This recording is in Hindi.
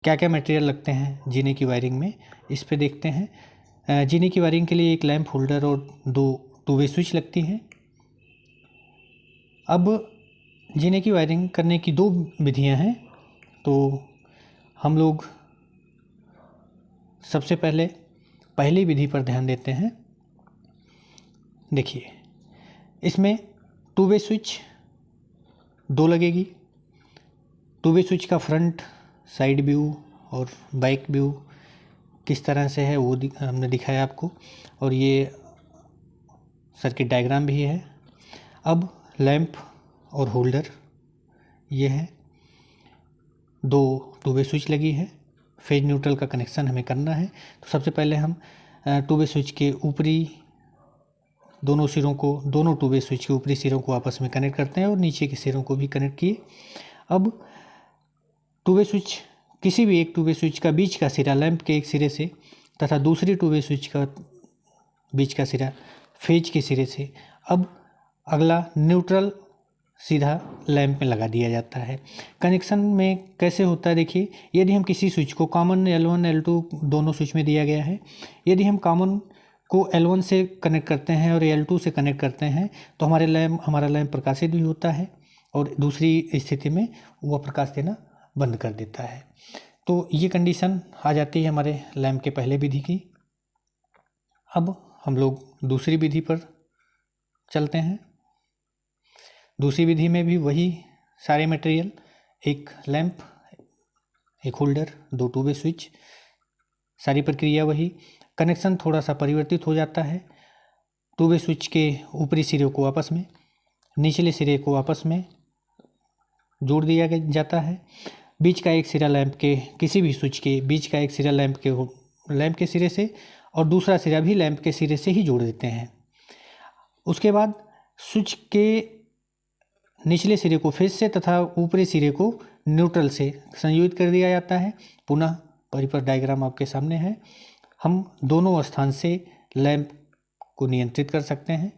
क्या क्या मटेरियल लगते हैं जीने की वायरिंग में, इस पे देखते हैं। जीने की वायरिंग के लिए एक लैंप होल्डर और 2 टू वे स्विच लगती हैं। अब जीने की वायरिंग करने की 2 विधियां हैं, तो हम लोग सबसे पहली विधि पर ध्यान देते हैं। देखिए, इसमें टू वे स्विच 2 लगेगी। टू वे स्विच का फ्रंट साइड व्यू और बैक व्यू किस तरह से है वो हमने दिखाया आपको, और ये सर्किट डायग्राम भी है। अब लैंप और होल्डर ये है, 2 टू वे स्विच लगी है, फेज न्यूट्रल का कनेक्शन हमें करना है। तो सबसे पहले हम टू वे स्विच के ऊपरी दोनों टू वे स्विच के ऊपरी सिरों को आपस में कनेक्ट करते हैं और नीचे के सिरों को भी कनेक्ट किए। अब टू वे स्विच, किसी भी एक टू वे स्विच का बीच का सिरा लैंप के एक सिरे से तथा दूसरी टू वे स्विच का बीच का सिरा फेज के सिरे से, अब अगला न्यूट्रल सीधा लैंप में लगा दिया जाता है। कनेक्शन में कैसे होता है देखिए, यदि हम किसी स्विच को कॉमन L1 L2 दोनों स्विच में दिया गया है, यदि हम कॉमन को L1 से कनेक्ट करते हैं और L2 से कनेक्ट करते हैं तो हमारा लैंप प्रकाशित भी होता है और दूसरी स्थिति में वह प्रकाश देना बंद कर देता है। तो ये कंडीशन आ जाती है हमारे लैंप के पहले विधि की। अब हम लोग दूसरी विधि पर चलते हैं। दूसरी विधि में भी वही सारे मटेरियल, एक लैंप, एक होल्डर, 2 टू वे स्विच, सारी प्रक्रिया वही। कनेक्शन थोड़ा सा परिवर्तित हो जाता है। टू वे स्विच के ऊपरी सिरे को आपस में, निचले सिरे को आपस में जोड़ दिया जाता है। बीच का एक सिरा लैंप के, किसी भी स्विच के बीच का एक सिरा लैंप के सिरे से और दूसरा सिरा भी लैंप के सिरे से ही जोड़ देते हैं। उसके बाद स्विच के निचले सिरे को फेज से तथा ऊपरी सिरे को न्यूट्रल से संयोजित कर दिया जाता है। पुनः परिपथ डायग्राम आपके सामने है। हम दोनों स्थान से लैंप को नियंत्रित कर सकते हैं।